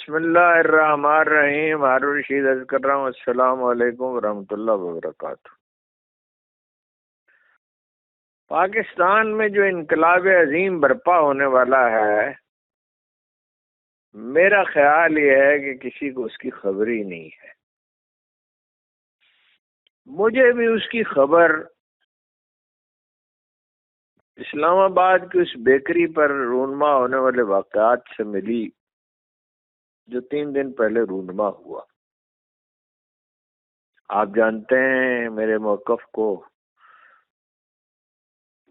بسم اللہ الرحمن الرحیم. ہارون رشید عرض کر رہا ہوں. السلام علیکم ورحمۃ اللہ وبرکاتہ. پاکستان میں جو انقلاب عظیم برپا ہونے والا ہے، میرا خیال یہ ہے کہ کسی کو اس کی خبر ہی نہیں ہے. مجھے بھی اس کی خبر اسلام آباد کی اس بیکری پر رونما ہونے والے واقعات سے ملی جو 3 دن پہلے رونما ہوا. آپ جانتے ہیں میرے موقف کو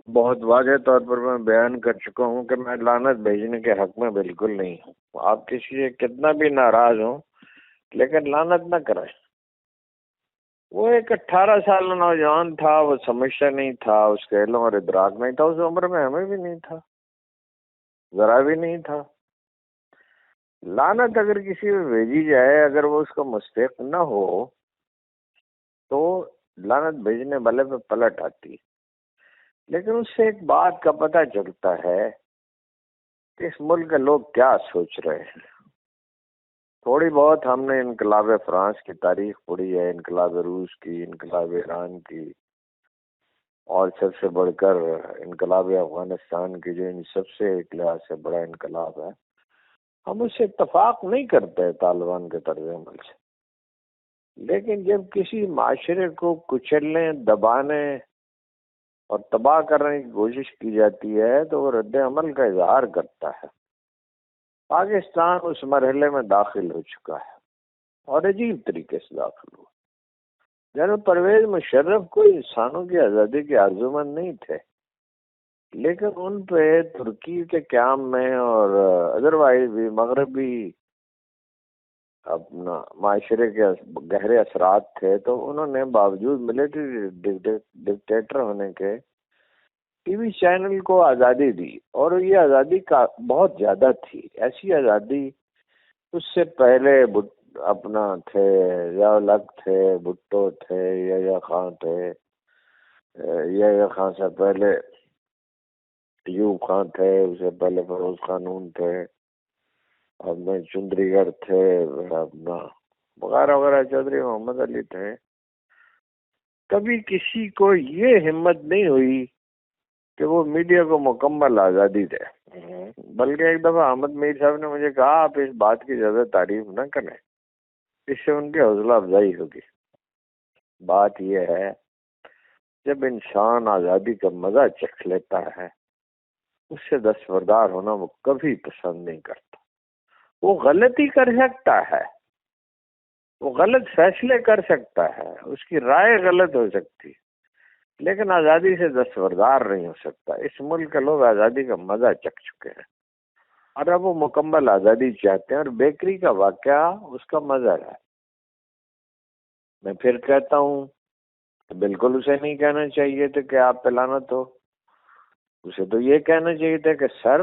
بہت واضح طور پر میں بیان کر چکا ہوں کہ میں لعنت بھیجنے کے حق میں بالکل نہیں ہوں. آپ کسی سے کتنا بھی ناراض ہوں لیکن لعنت نہ کریں. وہ ایک 18 سال نوجوان تھا، وہ سمجھتا نہیں تھا، اس کے علم اور ادراک نہیں تھا. اس عمر میں ہمیں بھی نہیں تھا، ذرا بھی نہیں تھا. لعنت اگر کسی پہ بھیجی جائے، اگر وہ اس کا مستحق نہ ہو تو لعنت بھیجنے والے پہ پلٹ آتی. لیکن اس سے ایک بات کا پتہ چلتا ہے کہ اس ملک کے لوگ کیا سوچ رہے ہیں. تھوڑی بہت ہم نے انقلاب فرانس کی تاریخ پڑھی ہے، انقلاب روس کی، انقلاب ایران کی، اور سب سے بڑھ کر انقلاب افغانستان کی، جو ان سب سے ایک لحاظ سے بڑا انقلاب ہے. ہم اس سے اتفاق نہیں کرتے طالبان کے طرز عمل سے. لیکن جب کسی معاشرے کو کچلنے، دبانے اور تباہ کرنے کی کوشش کی جاتی ہے تو وہ رد عمل کا اظہار کرتا ہے. پاکستان اس مرحلے میں داخل ہو چکا ہے اور عجیب طریقے سے داخل ہوا. جنرل پرویز مشرف کوئی انسانوں کی آزادی کے آرزومند نہیں تھے، لیکن ان پہ ترکی کے قیام میں اور ادروائز بھی مغربی اپنا معاشرے کے گہرے اثرات تھے، تو انہوں نے باوجود ملٹری ڈکٹیٹر ہونے کے ٹی وی چینل کو آزادی دی. اور یہ آزادی کا بہت زیادہ تھی. ایسی آزادی اس سے پہلے اپنا تھے ضیاء الحق تھے، بھٹو تھے، یحییٰ خان تھے، یحییٰ خان سے پہلے ایوب خان تھے، اس سے پہلے فیروز قانون تھے، اپنے چندری گڑھ تھے، اپنا وغیرہ وغیرہ، چودھری محمد علی تھے. کبھی کسی کو یہ ہمت نہیں ہوئی کہ وہ میڈیا کو مکمل آزادی دے. بلکہ ایک دفعہ احمد میر صاحب نے مجھے کہا آپ اس بات کی زیادہ تعریف نہ کریں، اس سے ان کی حوصلہ افزائی ہوگی. بات یہ ہے جب انسان آزادی کا مزہ چکھ لیتا ہے، اس سے دستبردار ہونا وہ کبھی پسند نہیں کرتا. وہ غلطی کر سکتا ہے، وہ غلط فیصلے کر سکتا ہے، اس کی رائے غلط ہو سکتی، لیکن آزادی سے دستبردار نہیں ہو سکتا. اس ملک کے لوگ آزادی کا مزہ چکھ چکے ہیں اور اب وہ مکمل آزادی چاہتے ہیں، اور بیکری کا واقعہ اس کا مظہر ہے. میں پھر کہتا ہوں بالکل اسے نہیں کہنا چاہیے تھا کہ آپ پہ لعنت ہو. اسے تو یہ کہنا چاہیے تھا کہ سر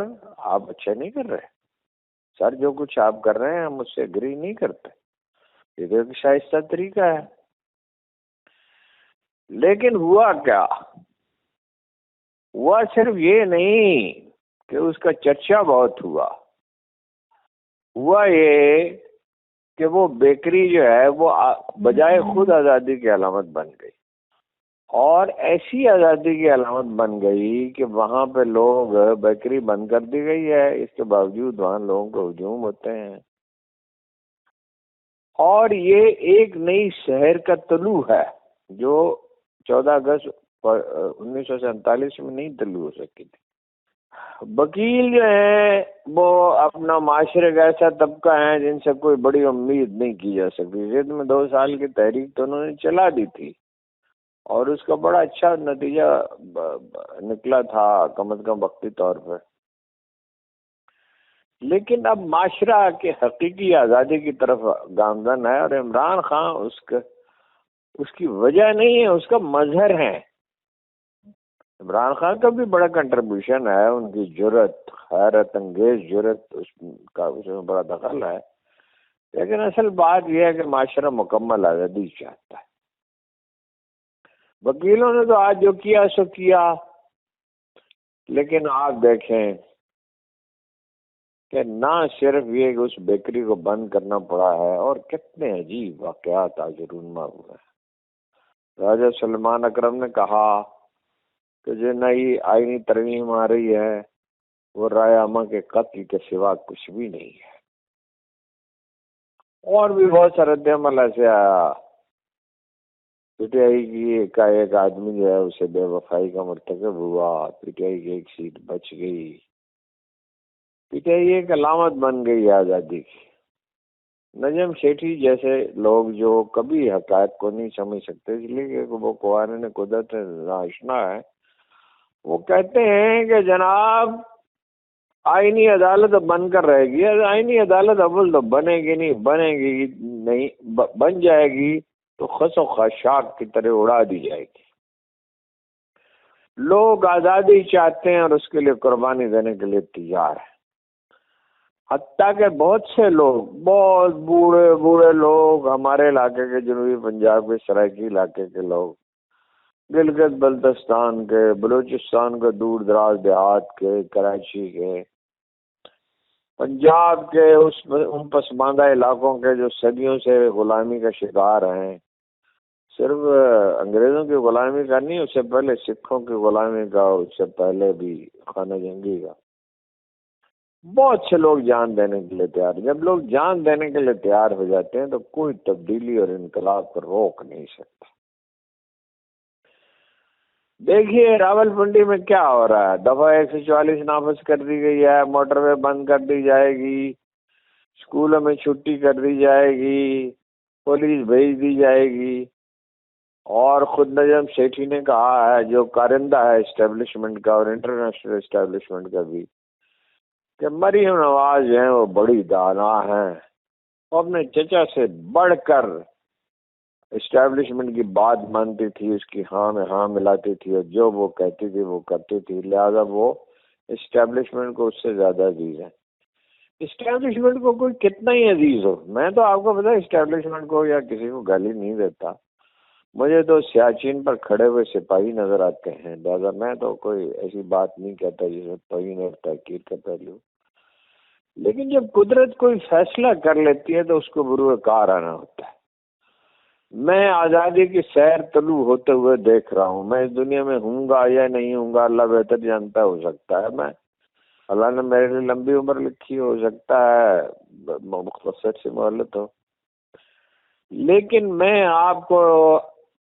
آپ اچھا نہیں کر رہے، سر جو کچھ آپ کر رہے ہیں ہم اس سے اگری نہیں کرتے. یہ تو ایک شائستہ طریقہ ہے. لیکن ہوا کیا؟ ہوا صرف یہ نہیں کہ اس کا چرچا بہت ہوا، ہوا یہ کہ وہ بیکری جو ہے وہ بجائے خود آزادی کی علامت بن گئی، اور ایسی آزادی کی علامت بن گئی کہ وہاں پہ لوگ، بیکری بند کر دی گئی ہے، اس کے باوجود وہاں لوگوں کو ہجوم ہوتے ہیں. اور یہ ایک نئی شہر کا طلوع ہے جو 14 اگست 1947 میں نہیں طلوع ہو سکی تھی. وکیل جو ہیں وہ اپنا معاشرے کا ایسا طبقہ ہیں جن سے کوئی بڑی امید نہیں کی جا سکتی. ضد میں 2 سال کی تحریک تو انہوں نے چلا دی تھی اور اس کا بڑا اچھا نتیجہ نکلا تھا، کم از کم وقتی طور پر. لیکن اب معاشرہ کے حقیقی آزادی کی طرف گامزن ہے، اور عمران خان اس کی وجہ نہیں ہے، اس کا مظہر ہے. عمران خان کا بھی بڑا کنٹریبیوشن ہے، ان کی جرت، حیرت انگیز جرت، اس میں بڑا دخل ہے. لیکن اصل بات یہ ہے کہ معاشرہ مکمل آزادی چاہتا ہے. وکیلوں نے تو آج جو کیا سو کیا، لیکن آپ دیکھیں کہ نہ صرف یہ کہ اس بیکری کو بند کرنا پڑا ہے، اور کتنے عجیب واقعات آج رونما ہوئے ہیں۔ راجہ سلمان اکرم نے کہا کہ جو نئی آئینی ترمیم آ رہی ہے وہ رائے عامہ کے قتل کے سوا کچھ بھی نہیں ہے، اور بھی بہت سا رد عمل ایسے آیا۔ پی ٹی آئی کا ایک آدمی جو ہے اسے بے وفائی کا مرتکب ہوا، پی ٹی آئی کی ایک سیٹ بچ گئی۔ پی ٹی آئی ایک علامت بن گئی آزادی کی۔ نجم سیٹھی جیسے لوگ جو کبھی حقائق کو نہیں سمجھ سکتے، اس لیے کہ وہ قوانین قدرت سے ناآشنا ہے، وہ کہتے ہیں کہ جناب آئینی عدالت بن کر رہے گی۔ آئینی عدالت اول تو بنے گی نہیں، بن جائے گی تو خس و خاشاک کی طرح اڑا دی جائے گی۔ لوگ آزادی چاہتے ہیں اور اس کے لیے قربانی دینے کے لیے تیار ہیں، حتیٰ کہ بہت سے لوگ، بہت بوڑھے لوگ، ہمارے علاقے کے جنوبی پنجاب کے سرائکی علاقے کے لوگ، گلگت بلتستان کے، بلوچستان کے دور دراز دیہات کے، کراچی کے، پنجاب کے ان پسماندہ علاقوں کے جو صدیوں سے غلامی کا شکار ہیں، صرف انگریزوں کی غلامی کا نہیں، اس سے پہلے سکھوں کی غلامی کا، اس سے پہلے بھی خانہ جنگی کا، بہت سے لوگ جان دینے کے لیے تیار۔ جب لوگ جان دینے کے لیے تیار ہو جاتے ہیں تو کوئی تبدیلی اور انقلاب کو روک نہیں سکتا۔ دیکھیے راول پنڈی میں کیا ہو رہا ہے، دفعہ 144 نافذ کر دی گئی ہے، موٹر وے بند کر دی جائے گی، اسکولوں میں چھٹی کر دی جائے گی، پولیس بھیج دی جائے گی، اور خود نجم سیٹھی نے کہا ہے، جو کارندہ ہے اسٹیبلشمنٹ کا اور انٹرنیشنل اسٹیبلشمنٹ کا بھی، کہ مریم نواز جو ہیں وہ بڑی دانا ہیں، وہ اپنے چچا سے بڑھ کر اسٹیبلشمنٹ کی بات مانتی تھی، اس کی ہاں میں ہاں ملاتی تھی، اور جو وہ کہتی تھی وہ کرتی تھی، لہذا وہ اسٹیبلشمنٹ کو اس سے زیادہ عزیز ہے۔ اسٹیبلشمنٹ کو کوئی کتنا ہی عزیز ہو، میں تو آپ کو پتا اسٹیبلشمنٹ کو یا کسی کو گالی نہیں دیتا، مجھے تو سیاچین پر کھڑے ہوئے سپاہی نظر آتے ہیں، لہذا میں تو کوئی ایسی بات نہیں کہتا جس میں توہین اور تحقیر کا پہلو، لیکن جب قدرت کوئی فیصلہ کر لیتی ہے تو اس کو بروئے کار آنا ہوتا ہے۔ میں آزادی کی سیر طلوع ہوتے ہوئے دیکھ رہا ہوں، میں اس دنیا میں ہوں گا یا نہیں ہوں گا اللہ بہتر جانتا، ہو سکتا ہے میں اللہ نے میرے لیے لمبی عمر لکھی، ہو سکتا ہے مختصر سی مہلت ہو، لیکن میں آپ کو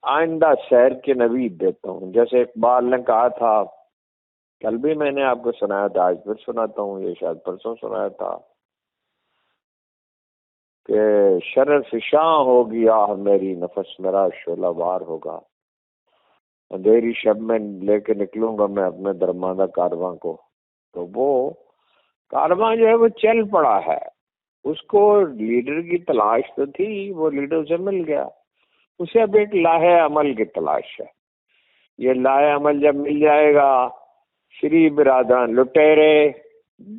آئندہ سیر کی نوید دیتا ہوں۔ جیسے اقبال نے کہا تھا، کل بھی میں نے آپ کو سنایا تھا، آج پھر سناتا ہوں، یہ شاید پرسوں سنایا تھا، کہ شرر فشاں ہوگی آہ میری، نفس میرا شعلہ وار ہوگا، اندھیری شب میں لے کے نکلوں گا میں اپنے درماندہ کارواں کو۔ تو وہ کارواں جو ہے وہ چل پڑا ہے، اس کو لیڈر کی تلاش تو تھی، وہ لیڈر اسے مل گیا، اسے اب ایک لاہے عمل کی تلاش ہے۔ یہ لاہے عمل جب مل جائے گا، شری برادران، لٹیرے،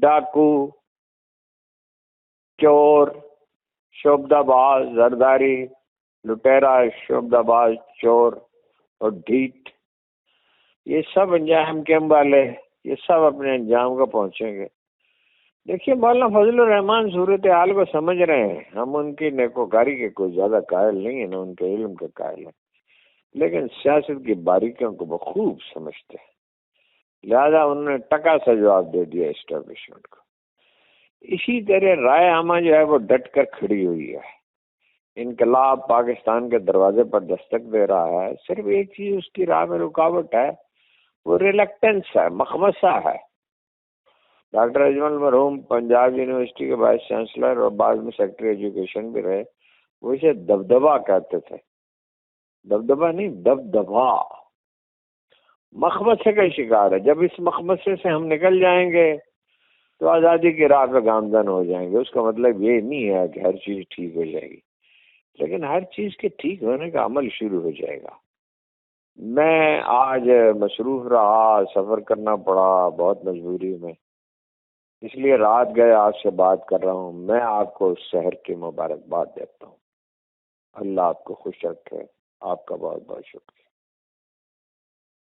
ڈاکو، چور، شعبدہ باز، زرداری، لٹیرا، شعبدہ باز، چور اور ڈھیٹ، یہ سب انجام کیم والے، یہ سب اپنے انجام کو پہنچیں گے۔ دیکھیے مولانا فضل الرحمان صورتحال کو سمجھ رہے ہیں، ہم ان کی نیکوکاری کے کوئی زیادہ قائل نہیں ہیں، نہ ان کے علم کے قائل ہیں، لیکن سیاست کی باریکیوں کو بخوب سمجھتے ہیں، لہذا انہوں نے ٹکا سا جواب دے دیا اسٹیبلشمنٹ کو۔ اسی طرح رائے عامہ جو ہے وہ ڈٹ کر کھڑی ہوئی ہے، انقلاب پاکستان کے دروازے پر دستک دے رہا ہے، صرف ایک چیز اس کی راہ میں رکاوٹ ہے، وہ ریلیکٹنس ہے، مخمصہ ہے۔ ڈاکٹر اجمل مرحوم پنجاب یونیورسٹی کے وائس چانسلر اور بعد میں سیکرٹری ایجوکیشن بھی رہے، وہ اسے دبدبا کہتے تھے، دبدبا نہیں، دبدبا، مخمصے کا شکار ہے۔ جب اس مخمصے سے ہم نکل جائیں گے تو آزادی کی راہ پہ گامزن ہو جائیں گے۔ اس کا مطلب یہ نہیں ہے کہ ہر چیز ٹھیک ہو جائے گی، لیکن ہر چیز کے ٹھیک ہونے کا عمل شروع ہو جائے گا۔ میں آج مصروف رہا، سفر کرنا پڑا بہت مجبوری میں، اس لیے رات گئے آپ سے بات کر رہا ہوں۔ میں آپ کو اس شہر کی مبارکباد دیتا ہوں، اللہ آپ کو خوش رکھے، آپ کا بہت بہت شکریہ۔